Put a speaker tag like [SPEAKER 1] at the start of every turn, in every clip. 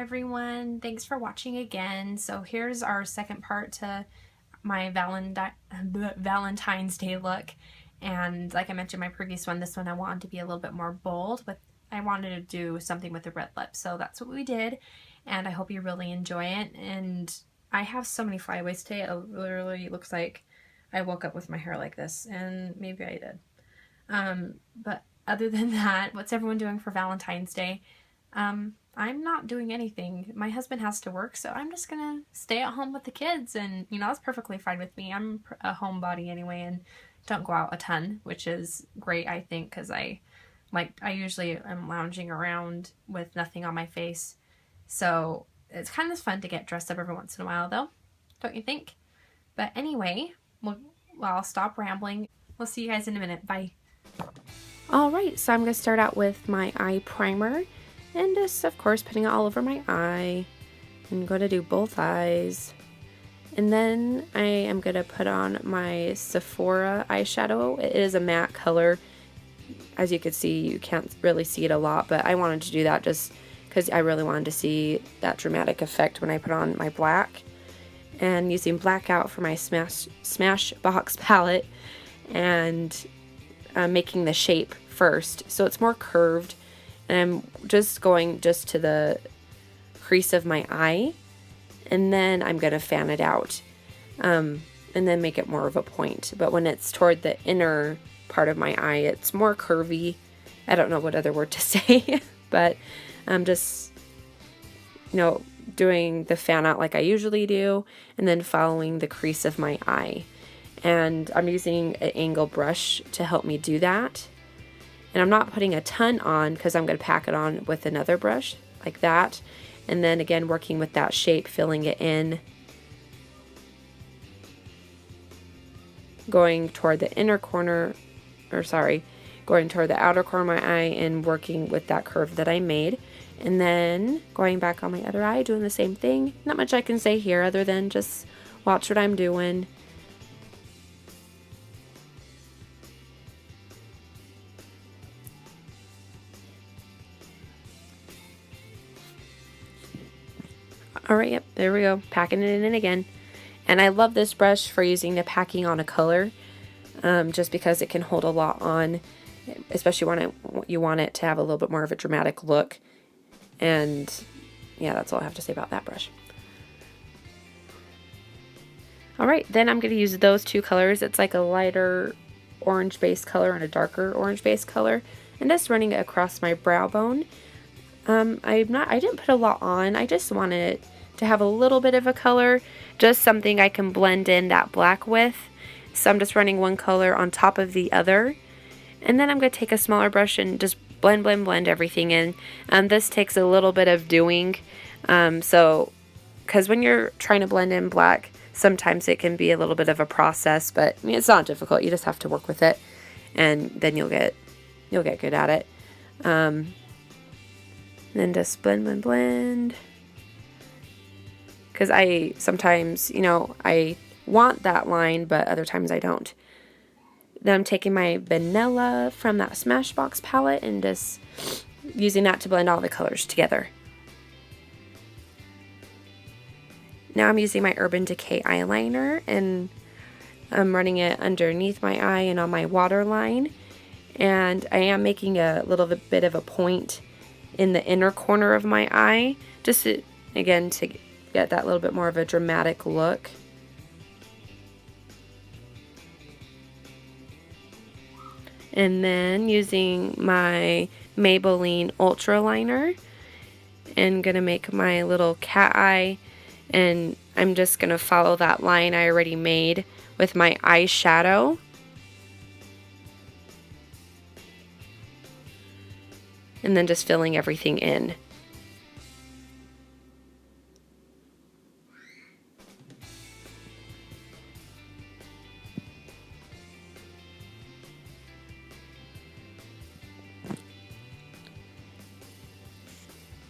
[SPEAKER 1] everyone. Thanks for watching again. So here's our second part to my Valentine's Day look. And like I mentioned in my previous one, this one I wanted to be a little bit more bold, but I wanted to do something with the red lips. So that's what we did. And I hope you really enjoy it. And I have so many flyaways today. It literally looks like I woke up with my hair like this, and maybe I did. But other than that, what's everyone doing for Valentine's Day? I'm not doing anything. My husband has to work, so I'm just gonna stay at home with the kids, and that's perfectly fine with me. I'm a homebody anyway and don't go out a ton, which is great, I think, because I usually am lounging around with nothing on my face. So it's kind of fun to get dressed up every once in a while, though, don't you think? But anyway, I'll stop rambling. We'll see you guys in a minute. Bye. Alright, so I'm going to start out with my eye primer, and just, of course, putting it all over my eye. I'm going to do both eyes. And then I am going to put on my Sephora eyeshadow. It is a matte color. As you can see, you can't really see it a lot, but I wanted to do that just because I really wanted to see that dramatic effect when I put on my black. And using blackout for my Smashbox palette, and making the shape first, so it's more curved, and I'm just going to the crease of my eye, and then I'm going to fan it out, and then make it more of a point. But when it's toward the inner part of my eye, it's more curvy. I don't know what other word to say, but I'm just doing the fan out like I usually do, and then following the crease of my eye. And I'm using an angle brush to help me do that. And I'm not putting a ton on because I'm going to pack it on with another brush like that. And then again, working with that shape, filling it in. Going toward the inner corner, going toward the outer corner of my eye and working with that curve that I made. And then going back on my other eye, doing the same thing. Not much I can say here other than just watch what I'm doing. Alright, yep, there we go. Packing it in again. And I love this brush for using the packing on a color, just because it can hold a lot on, especially when you want it to have a little bit more of a dramatic look. And yeah, that's all I have to say about that brush. Alright, then I'm going to use those two colors. It's like a lighter orange base color and a darker orange base color. And just running it across my brow bone. I didn't put a lot on. I just wanted it to have a little bit of a color, just something I can blend in that black with. So I'm just running one color on top of the other, and then I'm going to take a smaller brush and just blend everything in. This takes a little bit of doing, because when you're trying to blend in black, sometimes it can be a little bit of a process, but I mean, it's not difficult. You just have to work with it, and then you'll get good at it. Then just blend. Because I sometimes, I want that line, but other times I don't. Then I'm taking my vanilla from that Smashbox palette and just using that to blend all the colors together. Now I'm using my Urban Decay eyeliner, and I'm running it underneath my eye and on my waterline. And I am making a little bit of a point in the inner corner of my eye, just to get that little bit more of a dramatic look. And then using my Maybelline Ultra Liner, and gonna make my little cat eye, and I'm just gonna follow that line I already made with my eyeshadow. And then just filling everything in.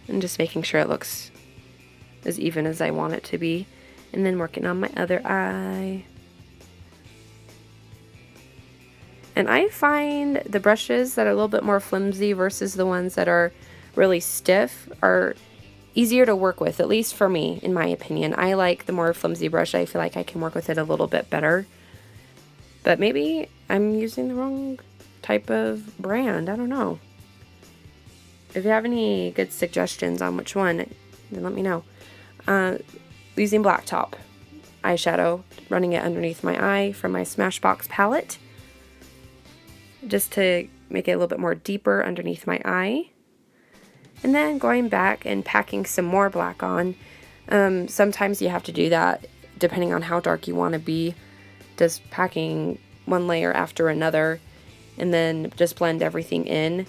[SPEAKER 1] And just making sure it looks as even as I want it to be. And then working on my other eye. And I find the brushes that are a little bit more flimsy versus the ones that are really stiff are
[SPEAKER 2] easier to work with, at least for me, in my opinion. I like the more flimsy brush. I feel like I can work with it a little bit better. But maybe I'm using the wrong type of brand. I don't know. If you have any good suggestions on which one, then let me know. Using Blacktop eyeshadow, running it underneath my eye from my Smashbox palette, just to make it a little bit more deeper underneath my eye. And then going back and packing some more black on. Sometimes you have to do that depending on how dark you want to be. Just packing one layer after another and then just blend everything in.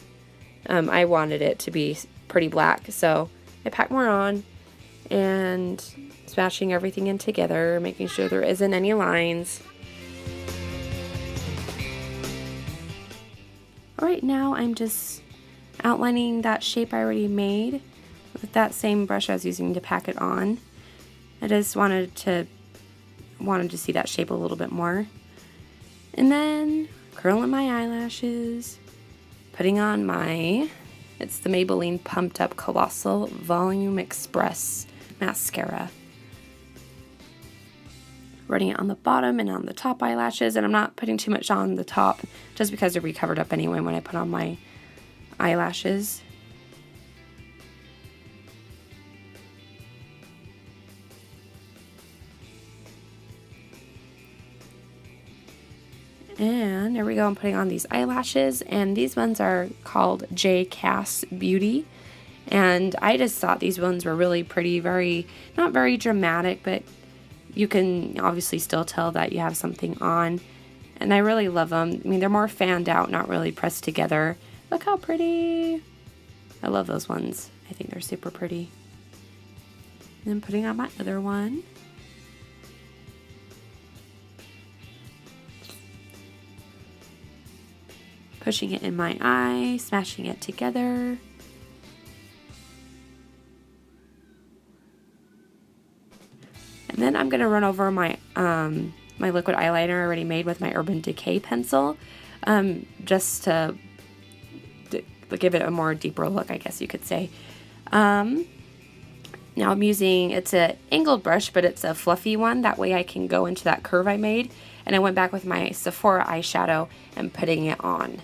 [SPEAKER 2] I wanted it to be pretty black, so I packed more on and smashing everything in together, making sure there isn't any lines. Alright, now I'm just outlining that shape I already made with that same brush I was using to pack it on. I just wanted to see that shape a little bit more. And then curling my eyelashes, putting on it's the Maybelline Pumped Up Colossal Volume Express mascara. Running it on the bottom and on the top eyelashes, and I'm not putting too much on the top just because they'll be covered up anyway when I put on my eyelashes. And there we go, I'm putting on these eyelashes, and these ones are called J. Cass Beauty. And I just thought these ones were really pretty, not very dramatic, but you can obviously still tell that you have something on. And I really love them. I mean, they're more fanned out, not really pressed together. Look how pretty. I love those ones. I think they're super pretty. And then putting on my other one. Pushing it in my eye, smashing it together. And then I'm going to run over my my liquid eyeliner I already made with my Urban Decay pencil, just to give it a more deeper look, I guess you could say. Now I'm using, it's an angled brush, but it's a fluffy one. That way I can go into that curve I made. And I went back with my Sephora eyeshadow and putting it on.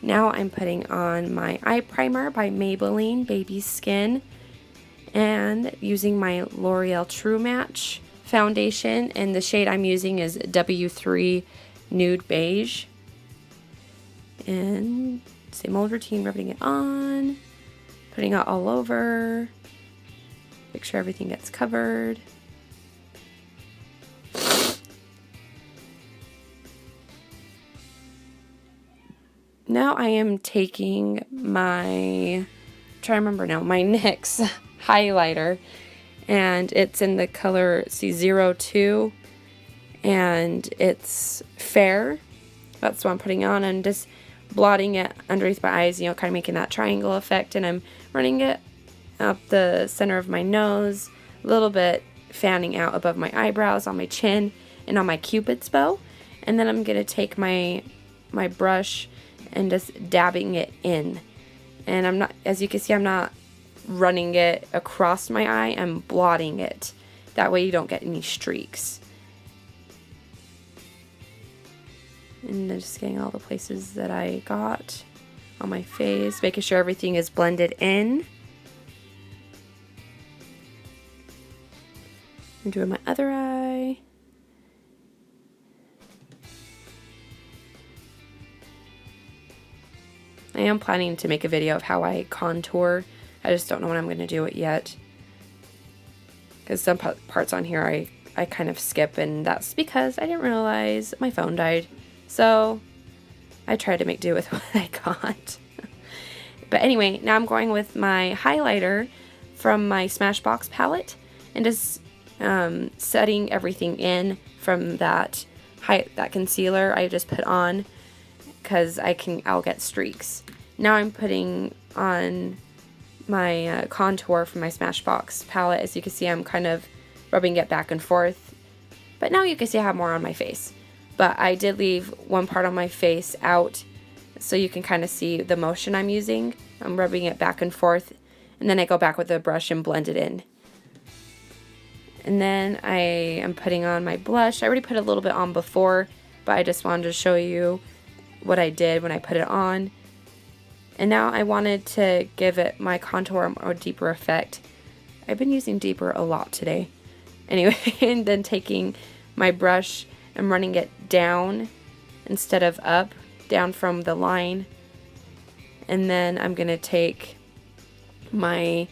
[SPEAKER 2] Now I'm putting on my eye primer by Maybelline Baby Skin, and using my L'Oreal True Match foundation, and the shade I'm using is W3 Nude Beige. And same old routine, rubbing it on, putting it all over, make sure everything gets covered. Now I am taking my, my NYX highlighter, and it's in the color C02, and it's Fair. That's what I'm putting on, and just blotting it underneath my eyes, you know, kind of making that triangle effect, and I'm running it up the center of my nose, a little bit fanning out above my eyebrows, on my chin, and on my Cupid's bow. And then I'm going to take my brush and just dabbing it in. And I'm not, as you can see, I'm not running it across my eye, I'm blotting it. That way you don't get any streaks. And then just getting all the places that I got on my face, making sure everything is blended in. I'm doing my other eye. I am planning to make a video of how I contour. I just don't know when I'm going to do it yet. Because some parts on here I kind of skip, and that's because I didn't realize my phone died. So I tried to make do with what I got. But anyway, now I'm going with my highlighter from my Smashbox palette and just setting everything in from that concealer I just put on, because I'll get streaks. Now I'm putting on my contour from my Smashbox palette. As you can see, I'm kind of rubbing it back and forth. But now you can see I have more on my face. But I did leave one part on my face out so you can kind of see the motion I'm using. I'm rubbing it back and forth And then I go back with the brush and blend it in. And then I am putting on my blush. I already put a little bit on before, but I just wanted to show you what I did when I put it on. And now I wanted to give it my contour a more deeper effect. I've been using deeper a lot today. Anyway, and then taking my brush and running it down instead of up, down from the line. And then I'm going to take my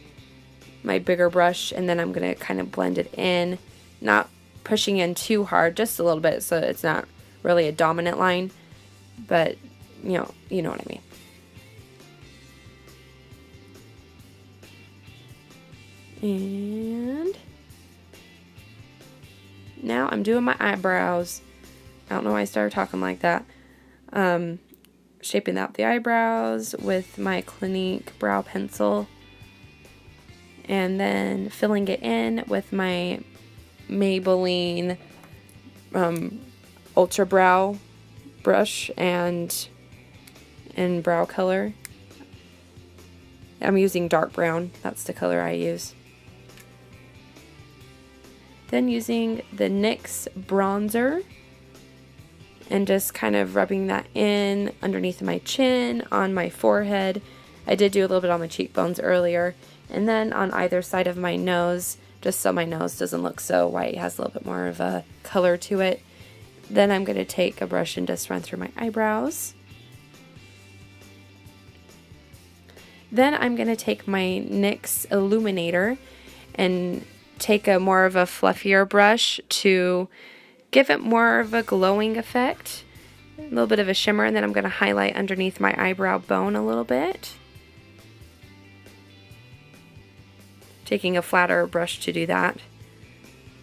[SPEAKER 2] bigger brush, and then I'm going to kind of blend it in, not pushing in too hard, just a little bit so it's not really a dominant line, but you know what I mean. And now I'm doing my eyebrows. I don't know why I started talking like that. Shaping out the eyebrows with my Clinique brow pencil. And then filling it in with my Maybelline Ultra Brow brush and brow color. I'm using dark brown. That's the color I use. Then using the NYX bronzer and just kind of rubbing that in underneath my chin, on my forehead. I did do a little bit on my cheekbones earlier. And then on either side of my nose, just so my nose doesn't look so white, it has a little bit more of a color to it. Then I'm going to take a brush and just run through my eyebrows. Then I'm going to take my NYX Illuminator and take a more of a fluffier brush to give it more of a glowing effect. A little bit of a shimmer, and then I'm going to highlight underneath my eyebrow bone a little bit. Taking a flatter brush to do that.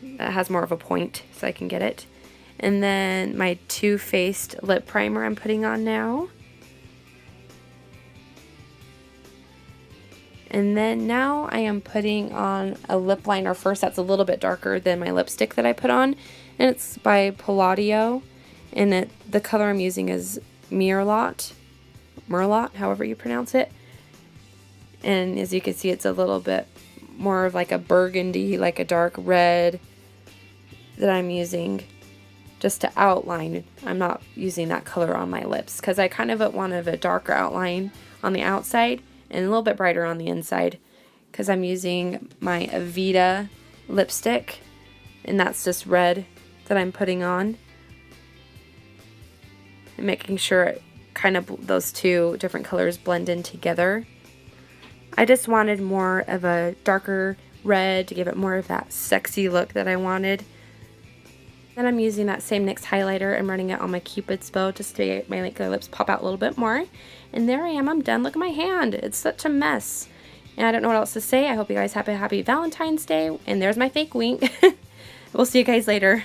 [SPEAKER 2] That has more of a point so I can get it. And then my Too Faced lip primer I'm putting on now. And then now I am putting on a lip liner first that's a little bit darker than my lipstick that I put on. And it's by Palladio. And the color I'm using is Merlot, however you pronounce it. And as you can see, it's a little bit more of like a burgundy, like a dark red that I'm using just to outline. I'm not using that color on my lips because I kind of wanted a darker outline on the outside and a little bit brighter on the inside because I'm using my Avita lipstick, and that's just red that I'm putting on and making sure kind of those two different colors blend in together. I just wanted more of a darker red to give it more of that sexy look that I wanted. Then I'm using that same NYX highlighter and running it on my Cupid's bow just to make my lips pop out a little bit more. And there I am, I'm done. Look at my hand. It's such a mess. And I don't know what else to say. I hope you guys have a happy Valentine's Day. And there's my fake wink. We'll see you guys later.